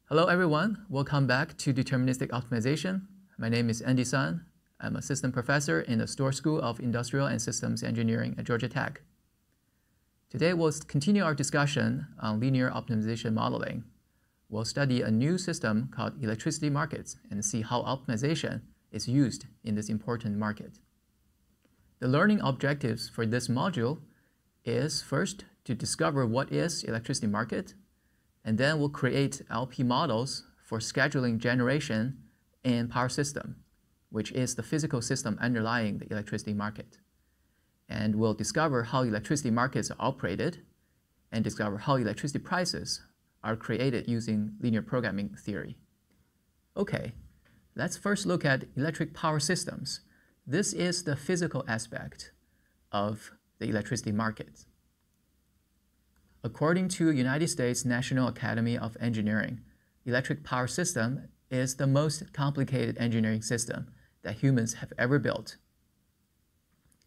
Hello everyone, welcome back to Deterministic Optimization. My name is Andy Sun. I'm assistant professor in the Storr School of Industrial and Systems Engineering at Georgia Tech. Today we'll continue our discussion on linear optimization modeling. We'll study a new system called electricity markets and see how optimization is used in this important market. The learning objectives for this module is first to discover what is electricity market, and then we'll create LP models for scheduling generation and power system, which is the physical system underlying the electricity market. And we'll discover how electricity markets are operated and discover how electricity prices are created using linear programming theory. Okay, let's first look at electric power systems. This is the physical aspect of the electricity market. According to United States National Academy of Engineering, electric power system is the most complicated engineering system that humans have ever built.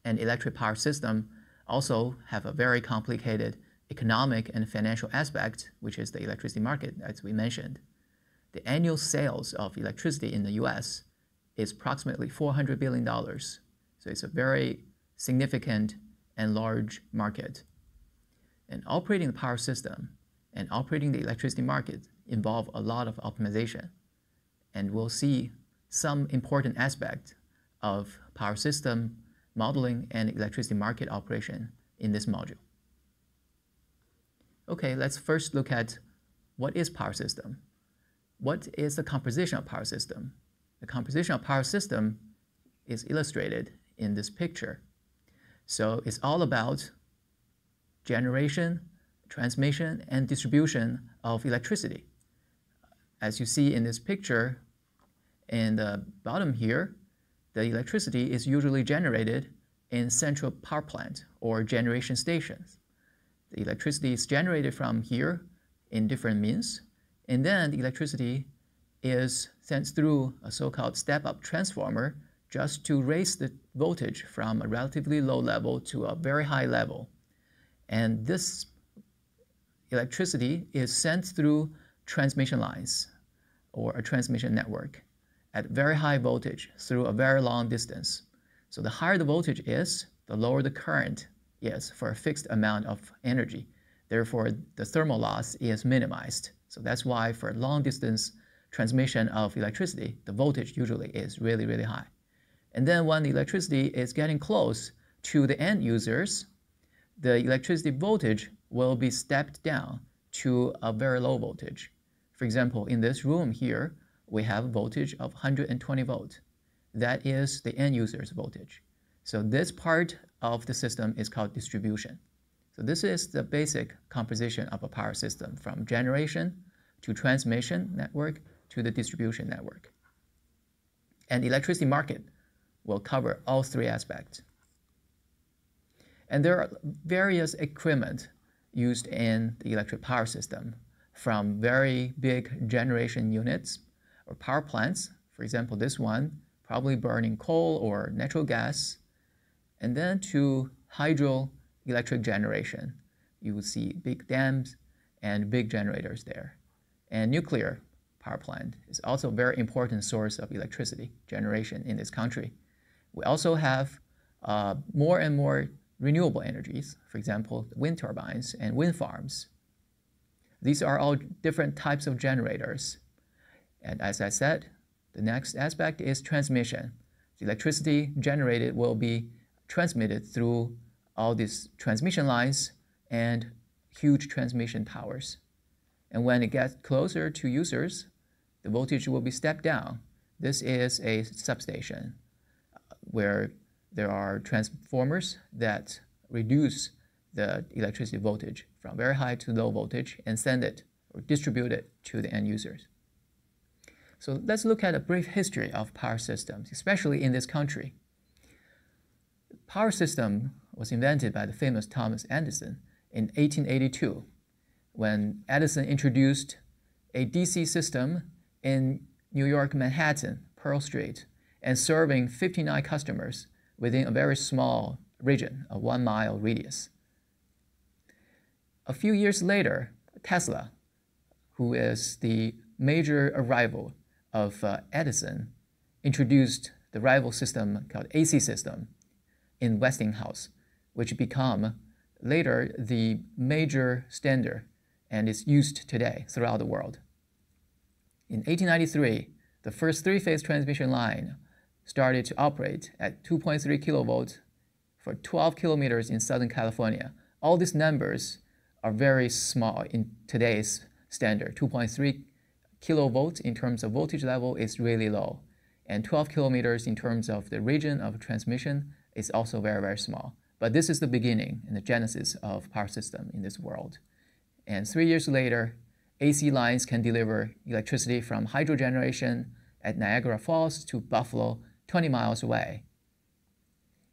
And electric power system also have a very complicated economic and financial aspect, which is the electricity market, as we mentioned. The annual sales of electricity in the US is approximately $400 billion. So it's a very significant and large market. And operating the power system and operating the electricity market involve a lot of optimization. And we'll see some important aspects of power system modeling and electricity market operation in this module. Okay, let's first look at what is power system. What is the composition of power system? The composition of power system is illustrated in this picture. So it's all about generation, transmission, and distribution of electricity. As you see in this picture, in the bottom here, the electricity is usually generated in central power plant or generation stations. The electricity is generated from here in different means, and then the electricity is sent through a so-called step-up transformer just to raise the voltage from a relatively low level to a very high level. And this electricity is sent through transmission lines or a transmission network at very high voltage through a very long distance. So the higher the voltage is, the lower the current is for a fixed amount of energy. Therefore, the thermal loss is minimized. So that's why for long distance transmission of electricity, the voltage usually is really, really high. And then when the electricity is getting close to the end users, the electricity voltage will be stepped down to a very low voltage. For example, in this room here, we have a voltage of 120 volts. That is the end user's voltage. So this part of the system is called distribution. So this is the basic composition of a power system, from generation to transmission network to the distribution network. And the electricity market will cover all three aspects. And there are various equipment used in the electric power system, from very big generation units or power plants, for example, this one, probably burning coal or natural gas, and then to hydroelectric generation. You will see big dams and big generators there. And nuclear power plant is also a very important source of electricity generation in this country. We also have more and more renewable energies, for example, wind turbines and wind farms. These are all different types of generators. And as I said, the next aspect is transmission. The electricity generated will be transmitted through all these transmission lines and huge transmission towers. And when it gets closer to users, the voltage will be stepped down. This is a substation where there are transformers that reduce the electricity voltage from very high to low voltage and send it or distribute it to the end users. So let's look at a brief history of power systems, especially in this country. The power system was invented by the famous Thomas Edison in 1882, when Edison introduced a DC system in New York, Manhattan, Pearl Street, and serving 59 customers within a very small region, a 1-mile radius. A few years later, Tesla, who is the major arrival of Edison introduced the rival system called AC system in Westinghouse, which became later the major standard and is used today throughout the world. In 1893, the first three-phase transmission line started to operate at 2.3 kilovolts for 12 kilometers in Southern California. All these numbers are very small in today's standard. 2.3 kilovolts in terms of voltage level is really low. And 12 kilometers in terms of the region of transmission is also very, very small. But this is the beginning and the genesis of power system in this world. And 3 years later, AC lines can deliver electricity from hydro generation at Niagara Falls to Buffalo, 20 miles away.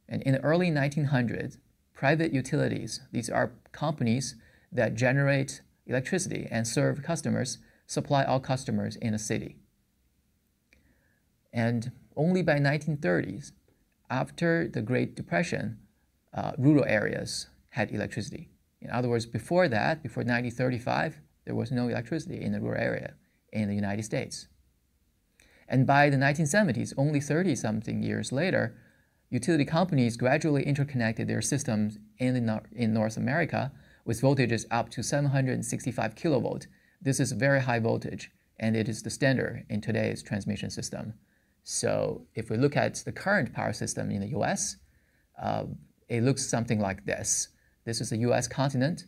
And in the early 1900s, private utilities, these are companies that generate electricity and serve customers, supply all customers in a city. And only by 1930s, after the Great Depression, rural areas had electricity. In other words, before that, before 1935, there was no electricity in the rural area in the United States. And by the 1970s, only 30-something years later, utility companies gradually interconnected their systems in North America with voltages up to 765 kilovolt. This is very high voltage, and it is the standard in today's transmission system. So if we look at the current power system in the US, it looks something like this. This is the US continent,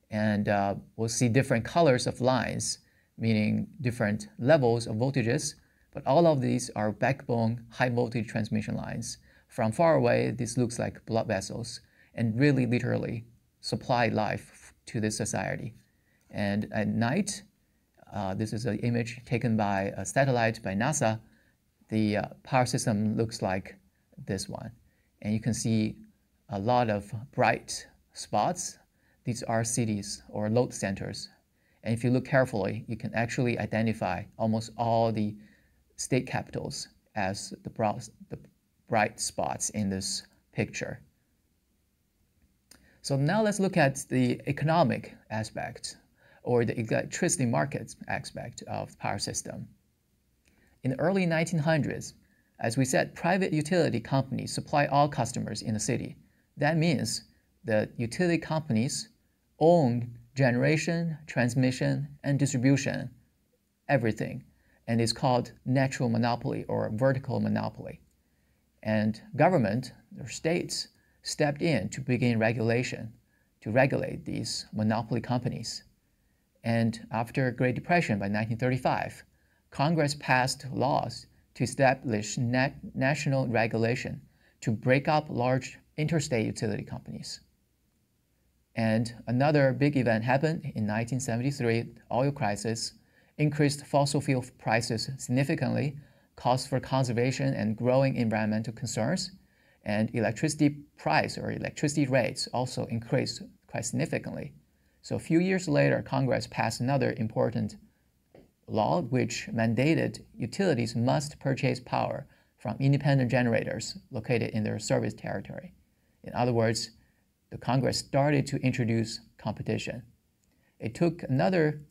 and we'll see different colors of lines, meaning different levels of voltages, but all of these are backbone high voltage transmission lines. From far away, this looks like blood vessels, and really literally supply life to this society. And at night, this is an image taken by a satellite by NASA. The power system looks like this one. And you can see a lot of bright spots. These are cities or load centers. And if you look carefully, you can actually identify almost all the state capitals as the bright spots in this picture. So now let's look at the economic aspect or the electricity market aspect of the power system. In the early 1900s, as we said, private utility companies supply all customers in the city. That means the utility companies own generation, transmission, and distribution, everything. And it's called natural monopoly or vertical monopoly. And government or states stepped in to begin regulation, to regulate these monopoly companies. And after Great Depression by 1935, Congress passed laws to establish national regulation to break up large interstate utility companies. And another big event happened in 1973, the oil crisis, increased fossil fuel prices significantly, costs for conservation and growing environmental concerns, and electricity price or electricity rates also increased quite significantly. So a few years later, Congress passed another important law which mandated utilities must purchase power from independent generators located in their service territory. In other words, the Congress started to introduce competition. It took another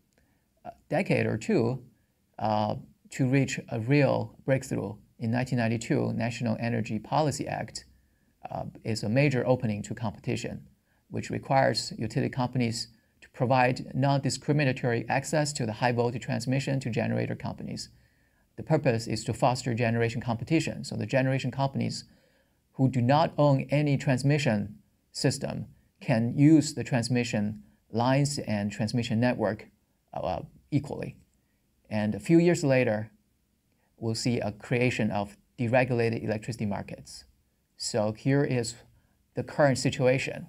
decade or two to reach a real breakthrough. In 1992, National Energy Policy Act is a major opening to competition, which requires utility companies to provide non-discriminatory access to the high-voltage transmission to generator companies. The purpose is to foster generation competition, so the generation companies who do not own any transmission system can use the transmission lines and transmission network equally. And a few years later, we'll see a creation of deregulated electricity markets. So here is the current situation.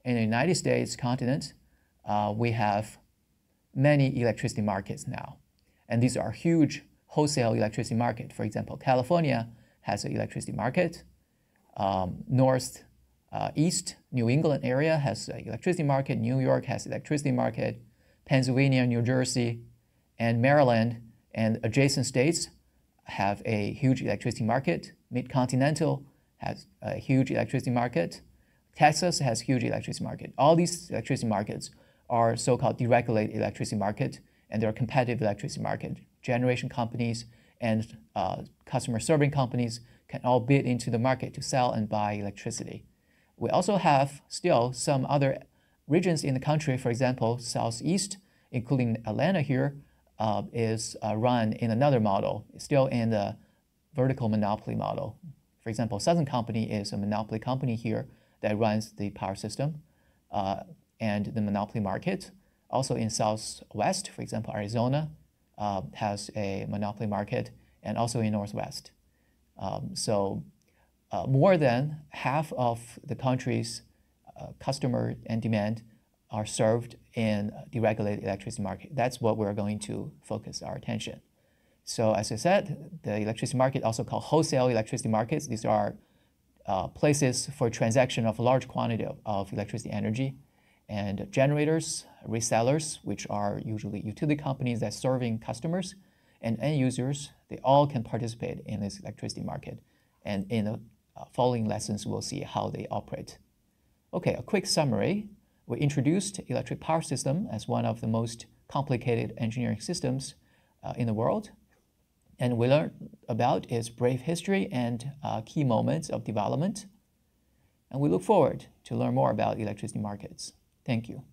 In the United States continent, we have many electricity markets now. And these are huge wholesale electricity markets. For example, California has an electricity market. Northeast New England area has an electricity market. New York has electricity market. Pennsylvania, New Jersey, and Maryland and adjacent states have a huge electricity market. Mid-continental has a huge electricity market. Texas has a huge electricity market. All these electricity markets are so-called deregulated electricity market, and they're competitive electricity market. generation companies and customer serving companies can all bid into the market to sell and buy electricity. We also have still some other regions in the country, for example, Southeast, including Atlanta here, is run in another model, still in the vertical monopoly model. For example, Southern Company is a monopoly company here that runs the power system and the monopoly market. Also in Southwest, for example, Arizona has a monopoly market, and also in Northwest. More than half of the country's customer and demand are served in the deregulated electricity market. That's what we're going to focus our attention. So as I said, the electricity market, also called wholesale electricity markets, these are places for transaction of a large quantity of electricity energy. And generators, resellers, which are usually utility companies that are serving customers, and end users, they all can participate in this electricity market. And in the following lessons, we'll see how they operate. Okay, a quick summary. We introduced electric power system as one of the most complicated engineering systems in the world. And we learned about its brave history and key moments of development. And we look forward to learn more about electricity markets. Thank you.